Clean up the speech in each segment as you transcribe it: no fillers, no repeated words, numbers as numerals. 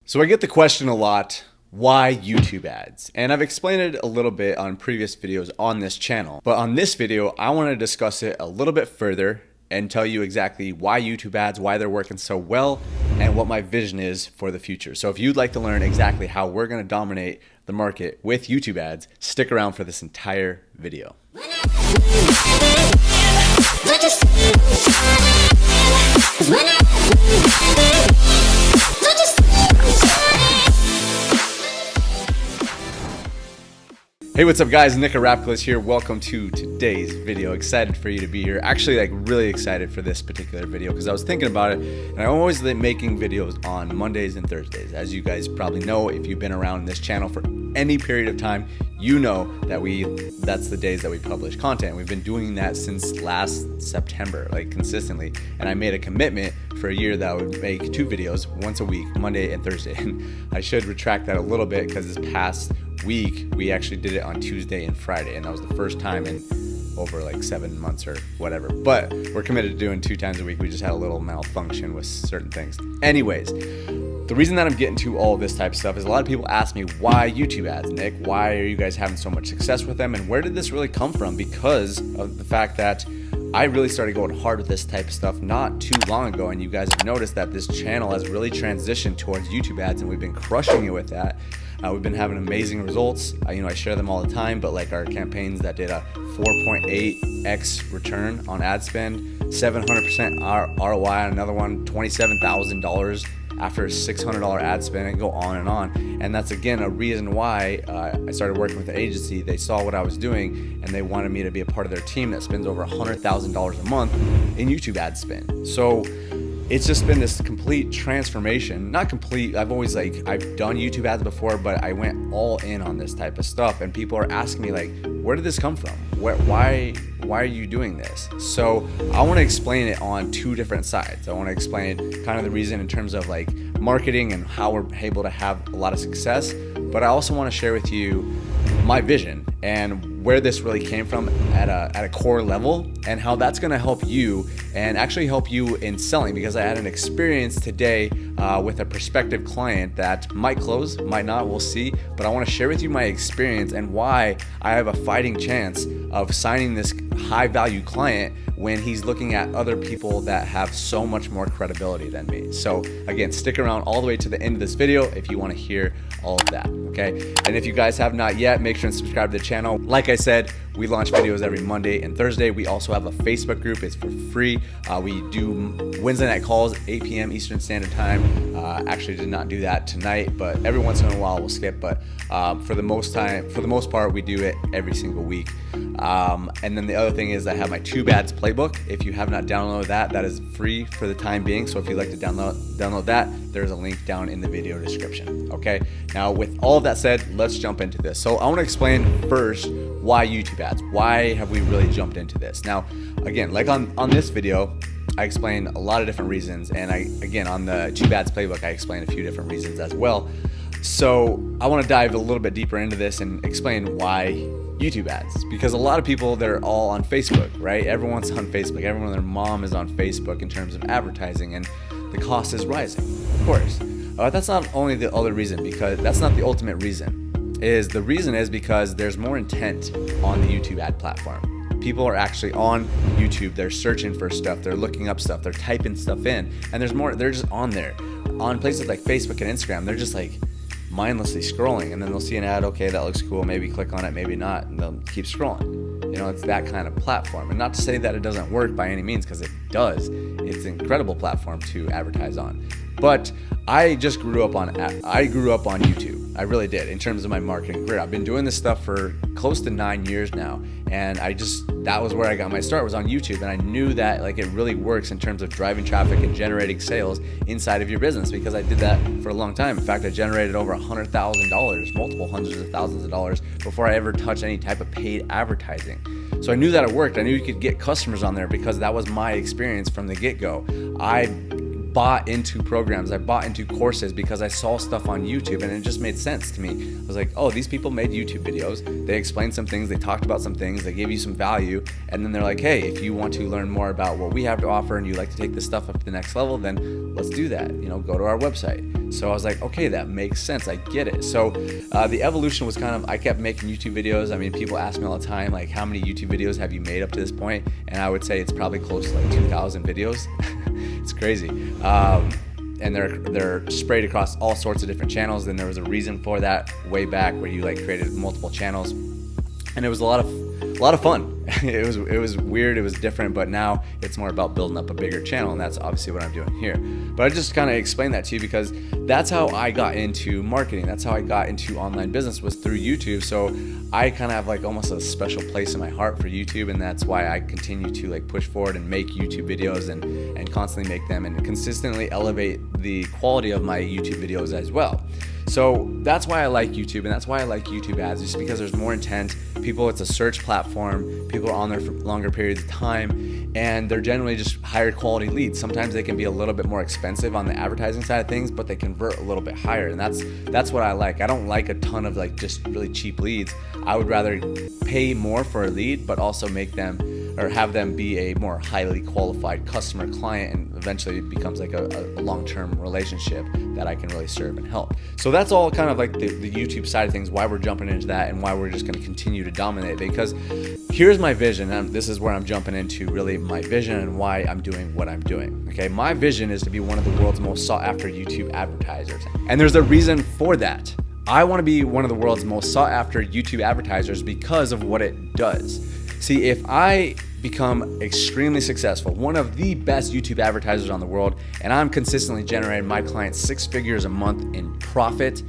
So I get the question a lot, why YouTube ads? And I've explained it a little bit on previous videos on this channel. But on this video, I want to discuss it a little bit further and tell you exactly why YouTube ads, why they're working so well, and what my vision is for the future. So if you'd like to learn exactly how we're going to dominate the market with YouTube ads, stick around for this entire video. Hey, what's up guys? Nick Rapkalis here. Welcome to today's video. Excited for you to be here. Actually, really excited for this particular video because I was thinking about it, and I'm always making videos on Mondays and Thursdays. As you guys probably know, if you've been around this channel for any period of time, you know that that's the days that we publish content. We've been doing that since last September, consistently. And I made a commitment for a year that I would make 2 videos once a week, Monday and Thursday. And I should retract that a little bit because this past week we actually did it on Tuesday and Friday, and that was the first time in over 7 months or whatever. But we're committed to doing 2 times a week. We just had a little malfunction with certain things. Anyways, the reason that I'm getting to all of this type of stuff is a lot of people ask me, why YouTube ads, Nick? Why are you guys having so much success with them? And where did this really come from? Because of the fact that I really started going hard with this type of stuff not too long ago, and you guys have noticed that this channel has really transitioned towards YouTube ads, and we've been crushing it with that. We've been having amazing results. I share them all the time, but our campaigns that did a 4.8x return on ad spend, 700% ROI on another one, $27,000 after a $600 ad spend, and go on and on. And that's again a reason why I started working with the agency. They saw what I was doing and they wanted me to be a part of their team that spends over $100,000 a month in YouTube ad spend. So it's just been this complete transformation. Not complete, I've always I've done YouTube ads before, but I went all in on this type of stuff, and people are asking me where did this come from? Why are you doing this? So I want to explain it on 2 different sides. I want to explain kind of the reason in terms of marketing and how we're able to have a lot of success, but I also want to share with you my vision and where this really came from at a core level, and how that's going to help you and actually help you in selling, because I had an experience today with a prospective client that might close, might not, we'll see, but I want to share with you my experience and why I have a fighting chance of signing this high value client when he's looking at other people that have so much more credibility than me. So again, stick around all the way to the end of this video if you want to hear all of that, okay? And if you guys have not yet, make sure and subscribe to the channel. Like I said, we launch videos every Monday and Thursday. We also have a Facebook group. It's for free. We do Wednesday night calls, 8 p.m. Eastern Standard Time. Actually did not do that tonight, but every once in a while we'll skip. But for the most part, we do it every single week. And then the other thing is I have my 2 Ads playbook. If you have not downloaded that, that is free for the time being. So if you'd like to download that, there's a link down in the video description. Okay. Now with all of that said, let's jump into this. So I want to explain first why YouTube ads. Why have we really jumped into this? Now, again, on this video, I explain a lot of different reasons, and on the 2 Ads playbook, I explain a few different reasons as well. So I want to dive a little bit deeper into this and explain why YouTube ads, because a lot of people, they're all on Facebook, right? Everyone's on Facebook. Everyone and their mom is on Facebook in terms of advertising, and the cost is rising, of course. That's not only the other reason, because that's not the ultimate reason. The reason is because there's more intent on the YouTube ad platform. People are actually on YouTube, they're searching for stuff, they're looking up stuff, they're typing stuff in, and there's more, they're just on there. On places like Facebook and Instagram, they're just mindlessly scrolling, and then they'll see an ad, okay, that looks cool, maybe click on it, maybe not, and they'll keep scrolling. It's that kind of platform. And not to say that it doesn't work by any means, because it does. It's an incredible platform to advertise on. But I grew up on YouTube. I really did, in terms of my marketing career. I've been doing this stuff for close to 9 years now, and that was where I got my start, was on YouTube. And I knew that it really works in terms of driving traffic and generating sales inside of your business, because I did that for a long time. In fact, I generated over $100,000, multiple hundreds of thousands of dollars, before I ever touched any type of paid advertising. So I knew that it worked. I knew you could get customers on there, because that was my experience from the get-go. I bought into programs, I bought into courses because I saw stuff on YouTube and it just made sense to me. I was like, oh, these people made YouTube videos. They explained some things, they talked about some things, they gave you some value, and then they're like, hey, if you want to learn more about what we have to offer and you like to take this stuff up to the next level, then let's do that. Go to our website. So I was like, okay, that makes sense. I get it. So the evolution was kind of, I kept making YouTube videos. I mean, people ask me all the time, like, how many YouTube videos have you made up to this point? And I would say it's probably close to like 2,000 videos. It's crazy. And they're sprayed across all sorts of different channels. And there was a reason for that way back where you like created multiple channels, and it was a lot of fun. It was weird, it was different, but now it's more about building up a bigger channel, and that's obviously what I'm doing here. But I just kind of explained that to you because that's how I got into marketing. That's how I got into online business, was through YouTube. So I kind of have like almost a special place in my heart for YouTube, and that's why I continue to like push forward and make YouTube videos and constantly make them and consistently elevate the quality of my YouTube videos as well. So that's why I like YouTube, and that's why I like YouTube ads, just because there's more intent. People, it's a search platform. People are on there for longer periods of time, and they're generally just higher quality leads. Sometimes they can be a little bit more expensive on the advertising side of things, but they convert a little bit higher, and that's what I like. I don't like a ton of like just really cheap leads. I would rather pay more for a lead, but also make them or have them be a more highly qualified customer client, and eventually it becomes like a long-term relationship that I can really serve and help. So that's all kind of like the YouTube side of things, why we're jumping into that and why we're just going to continue to dominate. Because here's my vision, and this is where I'm jumping into really my vision and why I'm doing what I'm doing. Okay, my vision is to be one of the world's most sought after YouTube advertisers, and there's a reason for that. I want to be one of the world's most sought after YouTube advertisers because of what it does. See, if I become extremely successful, one of the best YouTube advertisers on the world, and I'm consistently generating my clients 6 figures a month in profit,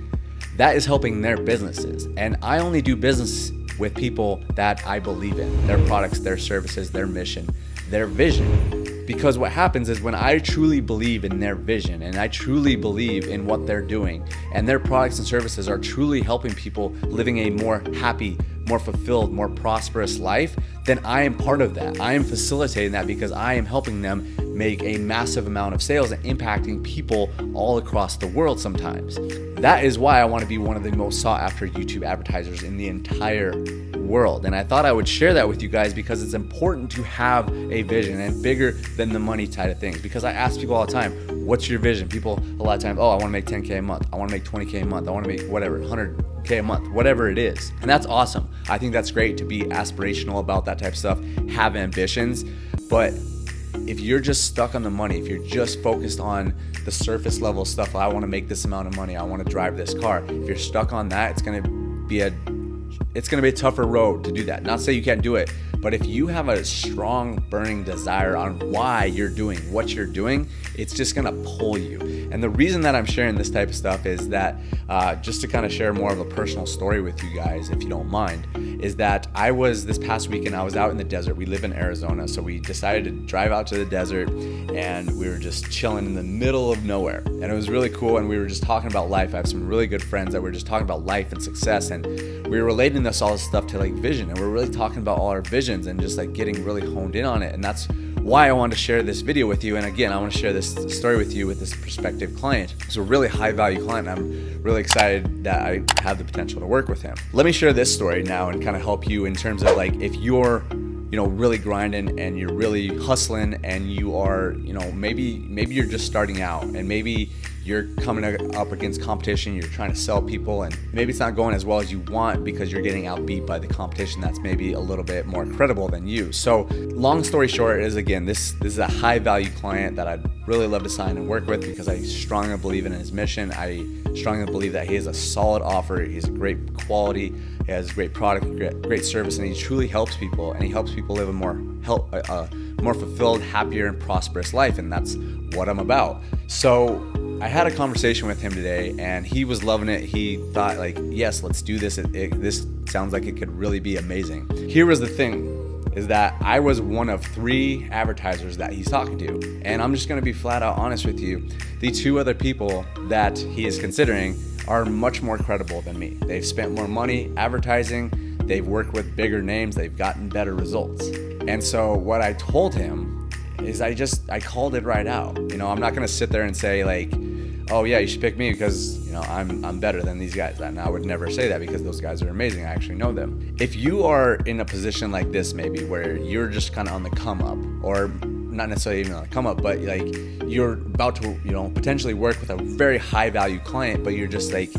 that is helping their businesses. And I only do business with people that I believe in, their products, their services, their mission, their vision. Because what happens is when I truly believe in their vision and I truly believe in what they're doing, and their products and services are truly helping people living a more happy, more fulfilled, more prosperous life, then I am part of that. I am facilitating that because I am helping them make a massive amount of sales and impacting people all across the world sometimes. That is why I want to be one of the most sought after YouTube advertisers in the entire world. And I thought I would share that with you guys because it's important to have a vision, and bigger than the money side of things. Because I ask people all the time, what's your vision? People a lot of times, oh, I want to make 10K a month. I want to make 20K a month. I want to make whatever, 100K a month, whatever it is. And that's awesome. I think that's great to be aspirational about that type of stuff, have ambitions. But if you're just stuck on the money, if you're just focused on the surface level stuff, I want to make this amount of money, I want to drive this car. If you're stuck on that, it's going to be a tougher road to do that. Not to say you can't do it, but if you have a strong burning desire on why you're doing what you're doing, it's just gonna pull you. And the reason that I'm sharing this type of stuff is that just to kind of share more of a personal story with you guys, if you don't mind, is that this past weekend, I was out in the desert. We live in Arizona, so we decided to drive out to the desert, and we were just chilling in the middle of nowhere. And it was really cool, and we were just talking about life. I have some really good friends that were just talking about life and success, and we were relating all this stuff to like vision, and we're really talking about all our visions and just like getting really honed in on it. And that's why I wanted to share this video with you. And again, I want to share this story with you with this prospective client. It's a really high value client. I'm really excited that I have the potential to work with him. Let me share this story now and kind of help you in terms of like, if you're really grinding and you're really hustling, and you are, maybe you're just starting out, and maybe you're coming up against competition, you're trying to sell people, and maybe it's not going as well as you want because you're getting outbeat by the competition that's maybe a little bit more credible than you. So long story short is, again, this is a high value client that I'd really love to sign and work with because I strongly believe in his mission. I strongly believe that he has a solid offer, he's a great quality, he has great product, great service, and he truly helps people, and he helps people live a more fulfilled, happier, and prosperous life, and that's what I'm about. So I had a conversation with him today, and he was loving it. He thought like, yes, let's do this. This sounds like it could really be amazing. Here was the thing, is that I was one of 3 advertisers that he's talking to. And I'm just gonna be flat out honest with you. The 2 other people that he is considering are much more credible than me. They've spent more money advertising, they've worked with bigger names, they've gotten better results. And so what I told him is I called it right out. You know, I'm not gonna sit there and say like, oh yeah, you should pick me because, you know, I'm better than these guys. And I would never say that because those guys are amazing. I actually know them. If you are in a position like this, maybe where you're just kind of on the come up, or not necessarily even on the come up, but like you're about to, you know, potentially work with a very high value client, but you're just like,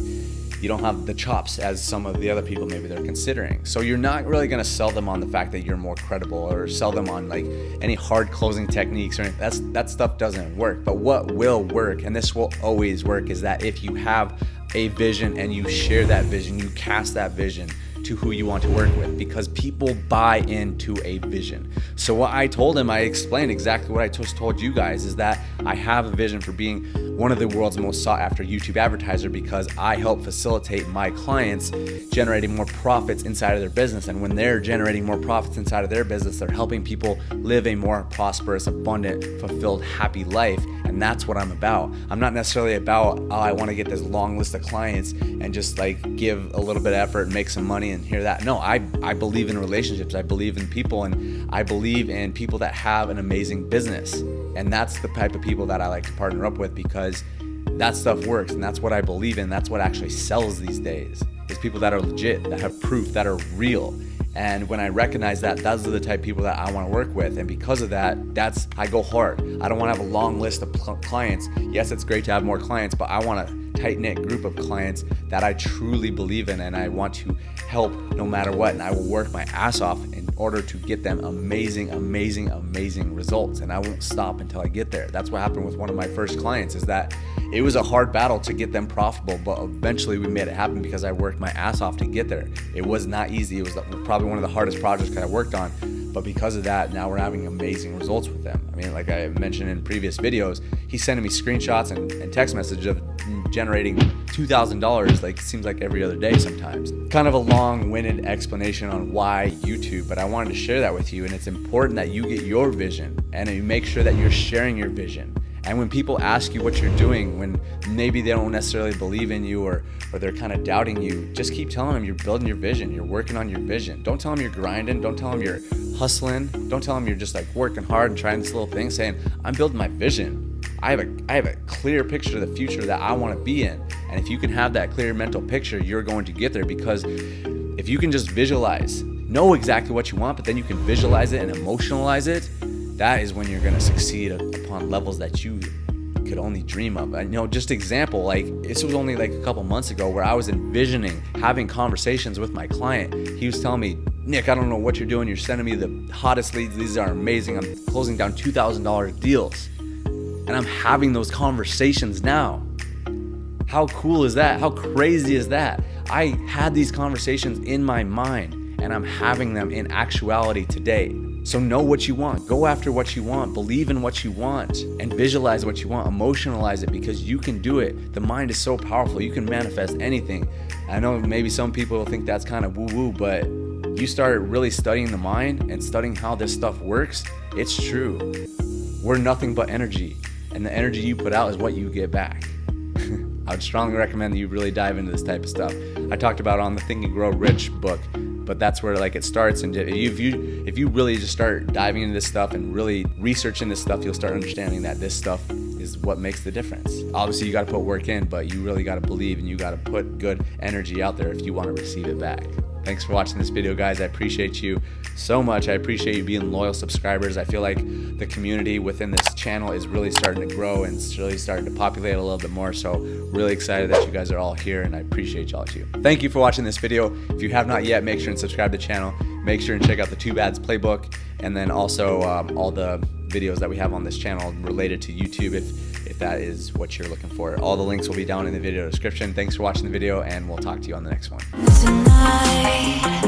you don't have the chops as some of the other people maybe they're considering. So you're not really gonna sell them on the fact that you're more credible, or sell them on like any hard closing techniques or anything. That stuff doesn't work. But what will work, and this will always work, is that if you have a vision and you share that vision, you cast that vision to who you want to work with, because people buy into a vision. So what I told him, I explained exactly what I just told you guys, is that I have a vision for being one of the world's most sought after YouTube advertiser, because I help facilitate my clients generating more profits inside of their business. And when they're generating more profits inside of their business, they're helping people live a more prosperous, abundant, fulfilled, happy life. And that's what I'm about. I'm not necessarily about, oh, I want to get this long list of clients and just like give a little bit of effort and make some money and hear that. No, I believe in relationships. I believe in people, and I believe in people that have an amazing business. And that's the type of people that I like to partner up with, because that stuff works, and that's what I believe in. That's what actually sells these days, is people that are legit, that have proof, that are real. And when I recognize that, those are the type of people that I want to work with. And because of that, I go hard. I don't want to have a long list of clients. Yes, it's great to have more clients, but I want a tight-knit group of clients that I truly believe in, and I want to help no matter what. And I will work my ass off in order to get them amazing, amazing, amazing results. And I won't stop until I get there. That's what happened with one of my first clients, is that it was a hard battle to get them profitable, but eventually we made it happen because I worked my ass off to get there. It was not easy. It was probably one of the hardest projects that I worked on. But because of that, now we're having amazing results with them. I mean, like I mentioned in previous videos, he's sending me screenshots and text messages of generating $2,000, like it seems like every other day sometimes. Kind of a long-winded explanation on why YouTube, but I wanted to share that with you. And it's important that you get your vision and you make sure that you're sharing your vision. And when people ask you what you're doing, when maybe they don't necessarily believe in you, or they're kind of doubting you, just keep telling them you're building your vision, you're working on your vision. Don't tell them you're grinding, don't tell them you're hustling, don't tell them you're just like working hard and trying this little thing, saying, I'm building my vision. I have a clear picture of the future that I want to be in. And if you can have that clear mental picture, you're going to get there, because if you can just visualize, know exactly what you want, but then you can visualize it and emotionalize it, that is when you're going to succeed upon levels that you could only dream of. I know, just example, like this was only like a couple months ago where I was envisioning having conversations with my client. He was telling me, Nick, I don't know what you're doing. You're sending me the hottest leads. These are amazing. I'm closing down $2,000 deals. And I'm having those conversations now. How cool is that? How crazy is that? I had these conversations in my mind, and I'm having them in actuality today. So know what you want, go after what you want, believe in what you want, and visualize what you want, emotionalize it, because you can do it. The mind is so powerful, you can manifest anything. I know maybe some people will think that's kind of woo-woo, but you start really studying the mind and studying how this stuff works, it's true. We're nothing but energy, and the energy you put out is what you get back. I would strongly recommend that you really dive into this type of stuff. I talked about it on the Think and Grow Rich book, but that's where like it starts. And if you really just start diving into this stuff and really researching this stuff, you'll start understanding that this stuff is what makes the difference. Obviously, you got to put work in, but you really got to believe, and you got to put good energy out there if you want to receive it back. Thanks for watching this video, guys. I appreciate you so much. I appreciate you being loyal subscribers. I feel like the community within this channel is really starting to grow, and it's really starting to populate a little bit more. So really excited that you guys are all here, and I appreciate y'all too. Thank you for watching this video. If you have not yet, make sure and subscribe to the channel. Make sure and check out the Two Bads playbook, and then also all the videos that we have on this channel related to YouTube, if that is what you're looking for. All the links will be down in the video description. Thanks for watching the video, and we'll talk to you on the next one. Tonight.